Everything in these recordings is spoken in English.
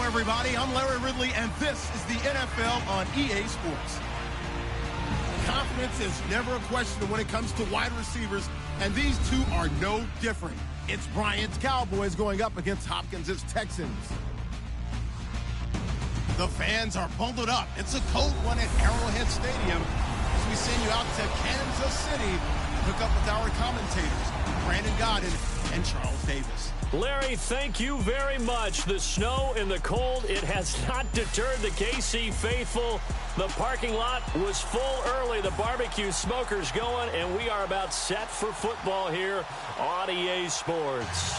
everybody. I'm Larry Ridley, and this is the NFL on EA Sports. Confidence is never a question when it comes to wide receivers, and these two are no different. It's Bryant's Cowboys going up against Hopkins' Texans. The fans are bundled up. It's a cold one at Arrowhead Stadium as we send you out to Kansas City to hook up with our commentators, Brandon Godden and Charles Davis. Larry, thank you very much. The snow and the cold, it has not deterred the KC faithful. The parking lot was full early. The barbecue smoker's going, and we are about set for football here on EA Sports.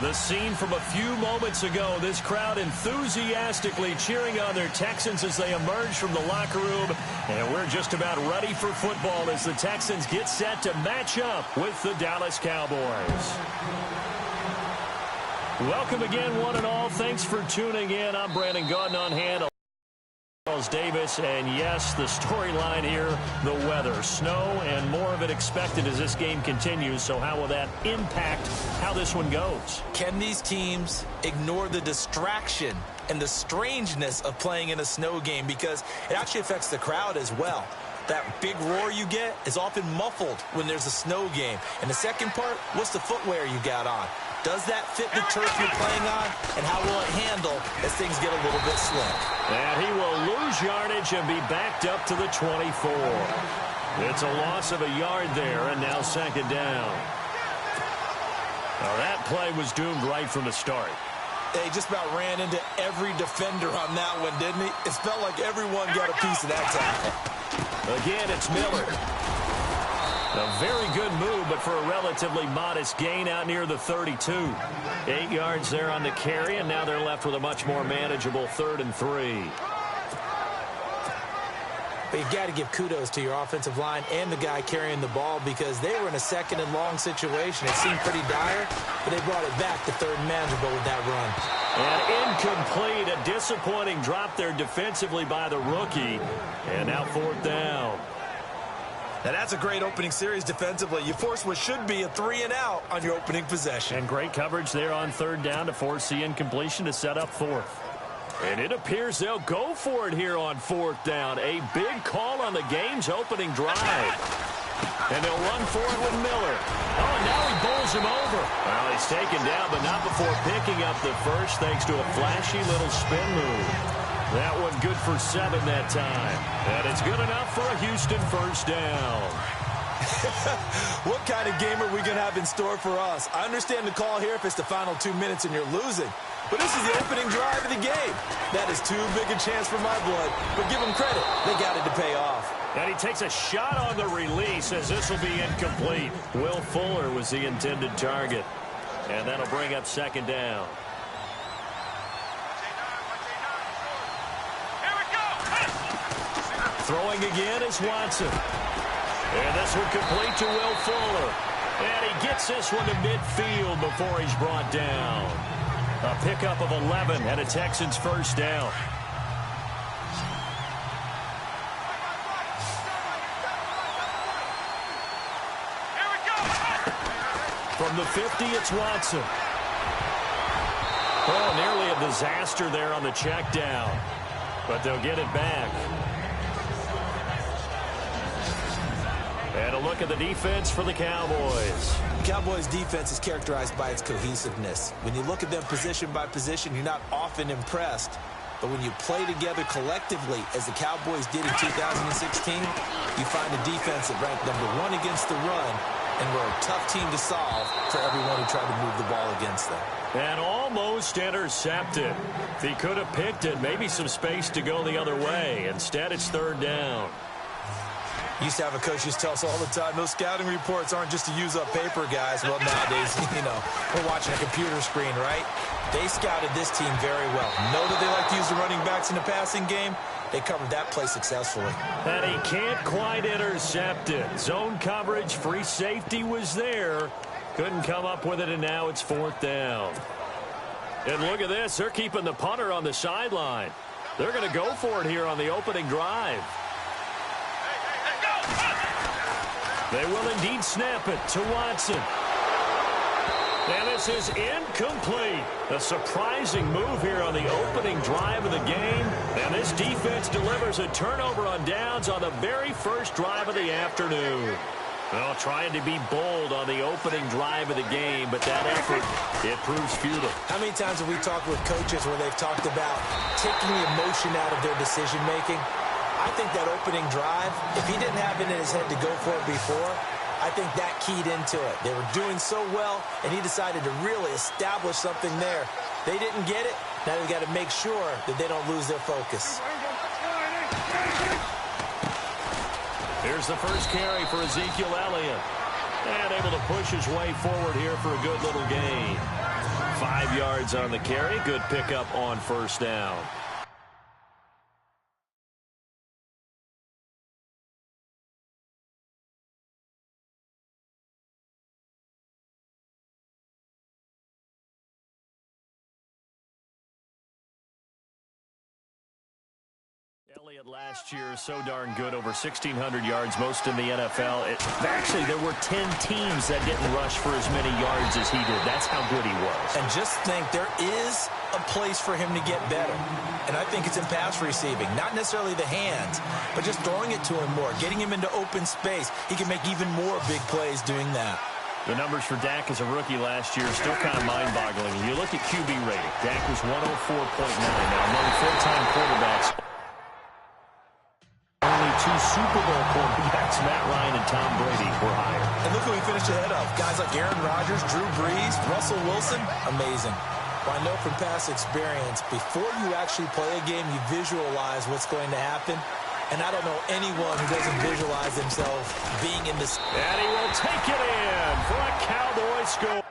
The scene from a few moments ago, this crowd enthusiastically cheering on their Texans as they emerge from the locker room. And we're just about ready for football as the Texans get set to match up with the Dallas Cowboys. Welcome again, one and all. Thanks for tuning in. I'm Brandon Godden on hand. Charles Davis, and yes, the storyline here, the weather, snow, and more of it expected as this game continues. So how will that impact how this one goes? Can these teams ignore the distraction and the strangeness of playing in a snow game? Because it actually affects the crowd as well. That big roar you get is often muffled when there's a snow game. And the second part, what's the footwear you got on? Does that fit the turf you're playing on? And how will it handle as things get a little bit slick? And he will lose yardage and be backed up to the 24. It's a loss of a yard there, and now second down. Now that play was doomed right from the start. He just about ran into every defender on that one, didn't he? It felt like everyone got a piece of that tackle. Again, it's Miller. A very good move, but for a relatively modest gain out near the 32. 8 yards there on the carry, and now they're left with a much more manageable 3rd and 3. But you've got to give kudos to your offensive line and the guy carrying the ball because they were in a second and long situation. It seemed pretty dire, but they brought it back to 3rd and manageable with that run. And incomplete, a disappointing drop there defensively by the rookie. And now 4th down. Now that's a great opening series defensively. You force what should be a 3-and-out on your opening possession. And great coverage there on 3rd down to force the incompletion to set up 4th. And it appears they'll go for it here on 4th down. A big call on the game's opening drive. And they'll run for it with Miller. Oh, and now he bowls him over. Well, he's taken down, but not before picking up the first thanks to a flashy little spin move. That one good for 7 that time. And it's good enough for a Houston first down. What kind of game are we going to have in store for us? I understand the call here if it's the final 2 minutes and you're losing. But this is the opening drive of the game. That is too big a chance for my blood. But give them credit. They got it to pay off. And he takes a shot on the release as this will be incomplete. Will Fuller was the intended target. And that'll bring up 2nd down. Throwing again is Watson. And this one complete to Will Fuller. And he gets this one to midfield before he's brought down. A pickup of 11 and a Texans first down. From the 50, it's Watson. Oh, nearly a disaster there on the check down. But they'll get it back. And a look at the defense for the Cowboys. The Cowboys' defense is characterized by its cohesiveness. When you look at them position by position, you're not often impressed. But when you play together collectively, as the Cowboys did in 2016, you find a defense that ranked #1 against the run and were a tough team to solve for everyone who tried to move the ball against them. And almost intercepted. If he could have picked it, maybe some space to go the other way. Instead, it's 3rd down. Used to have a coach just tell us all the time, those scouting reports aren't just to use up paper, guys. Well, nowadays, we're watching a computer screen, right? They scouted this team very well. Know that they like to use the running backs in the passing game. They covered that play successfully. And he can't quite intercept it. Zone coverage, free safety was there. Couldn't come up with it, and now it's 4th down. And look at this. They're keeping the punter on the sideline. They're going to go for it here on the opening drive. They will indeed snap it to Watson. And this is incomplete. A surprising move here on the opening drive of the game. And this defense delivers a turnover on downs on the very first drive of the afternoon. Well, trying to be bold on the opening drive of the game, but that effort, it proves futile. How many times have we talked with coaches where they've talked about taking the emotion out of their decision-making? I think that opening drive, if he didn't have it in his head to go for it before, I think that keyed into it. They were doing so well, and he decided to really establish something there. They didn't get it. Now they've got to make sure that they don't lose their focus. Here's the first carry for Ezekiel Elliott. And able to push his way forward here for a good little gain. 5 yards on the carry. Good pickup on first down. Elliott last year so darn good, over 1,600 yards, most in the NFL. Actually, there were 10 teams that didn't rush for as many yards as he did. That's how good he was. And just think, there is a place for him to get better. And I think it's in pass receiving. Not necessarily the hands, but just throwing it to him more, getting him into open space. He can make even more big plays doing that. The numbers for Dak as a rookie last year are still kind of mind-boggling. You look at QB rating. Dak was 104.9. Now, among full-time quarterbacks, only 2 Super Bowl quarterbacks, Matt Ryan and Tom Brady, were higher. And look who we finished ahead of. Guys like Aaron Rodgers, Drew Brees, Russell Wilson. Amazing. Well, I know from past experience, before you actually play a game, you visualize what's going to happen. And I don't know anyone who doesn't visualize themselves being in this. And he will take it in for a Cowboy score.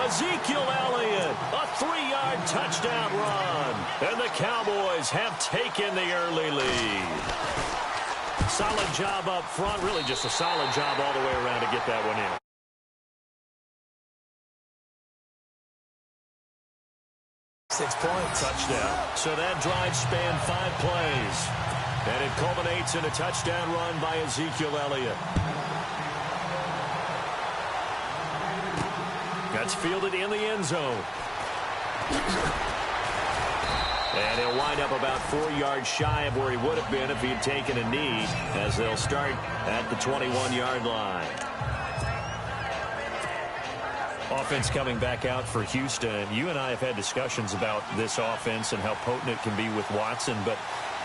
Ezekiel Elliott, a 3-yard touchdown run. And the Cowboys have taken the early lead. Solid job up front. Really just a solid job all the way around to get that one in. Touchdown. So that drive spanned 5 plays. And it culminates in a touchdown run by Ezekiel Elliott. That's fielded in the end zone. And he'll wind up about 4 yards shy of where he would have been if he had taken a knee, as they'll start at the 21-yard line. Offense coming back out for Houston. You and I have had discussions about this offense and how potent it can be with Watson, but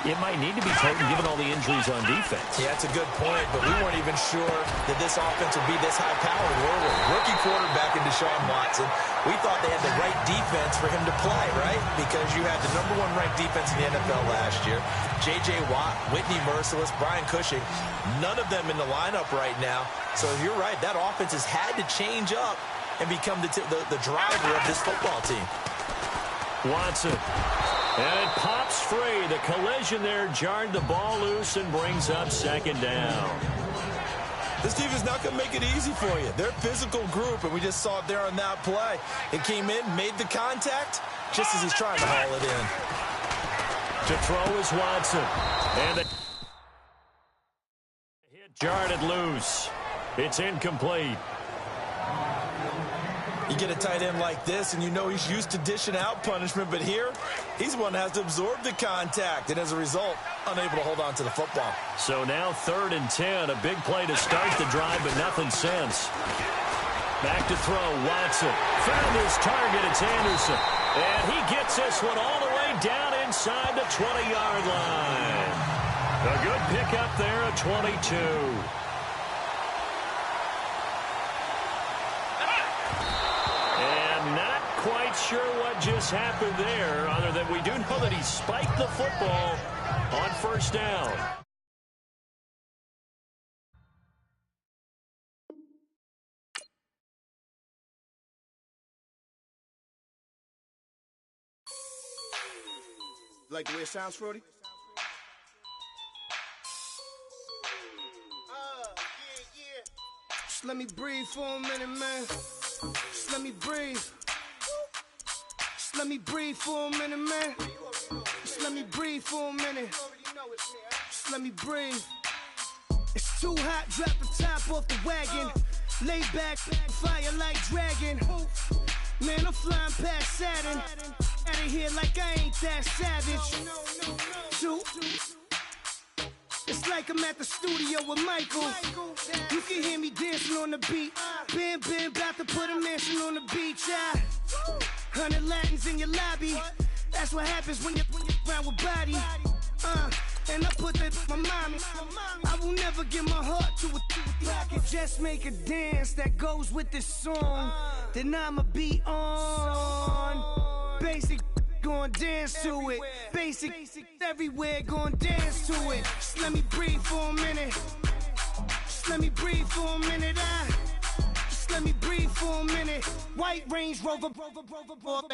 it might need to be potent given all the injuries on defense. Yeah, that's a good point, but we weren't even sure that this offense would be this high-powered, were we? Rookie quarterback in Deshaun Watson. We thought they had the right defense for him to play, right? Because you had the #1 ranked defense in the NFL last year. J.J. Watt, Whitney Merciless, Brian Cushing, none of them in the lineup right now. So you're right, that offense has had to change up and become the driver of this football team. Watson. And it pops free. The collision there jarred the ball loose and brings up second down. This team is not going to make it easy for you. They're a physical group, and we just saw it there on that play. It came in, made the contact, just as he's trying to haul it in. To throw is Watson. And the hit jarred it loose. It's incomplete. You get a tight end like this, and you know he's used to dishing out punishment, but here, he's the one that has to absorb the contact, and as a result, unable to hold on to the football. So now 3rd and 10, a big play to start the drive, but nothing since. Back to throw, Watson. Found his target, it's Anderson. And he gets this one all the way down inside the 20-yard line. A good pickup there at 22. Quite sure what just happened there, other than we do know that he spiked the football on 1st down. Like the way it sounds, Frody? Yeah. Just let me breathe for a minute, man. Just let me breathe. Let me breathe for a minute, man. Just let me breathe for a minute. Just let me breathe. It's too hot, drop the top off the wagon. Lay back, fire like dragon. Man, I'm flying past Saturn. Out of here like I ain't that savage. Two. It's like I'm at the studio with Michael. You can hear me dancing on the beat. Ben, about to put a mansion on the beach. 100 Latins in your lobby. That's what happens when you're around with body. And I put that in my mommy. I will never give my heart to a I can just make a dance that goes with this song. Then I'ma be on. Basic, gon' dance to it. Basic, everywhere, gon' dance to it. Just let me breathe for a minute. Just let me breathe for a minute. Just let me breathe for a minute. White Range Rover,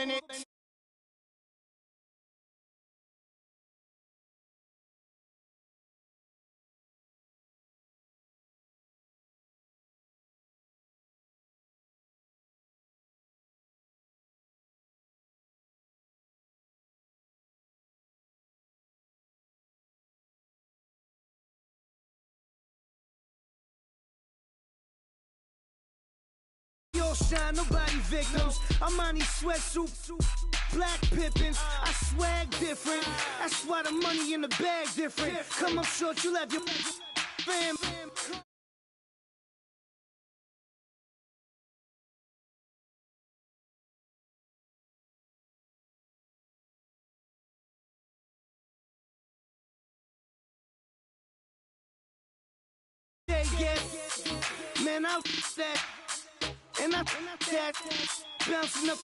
in it. Shine, nobody victims. I'm on these sweatsuits, black pippins. I swag different. That's why the money in the bag different. Come up short, you'll have your fam. Yeah, man, I'll that. And I that bouncing up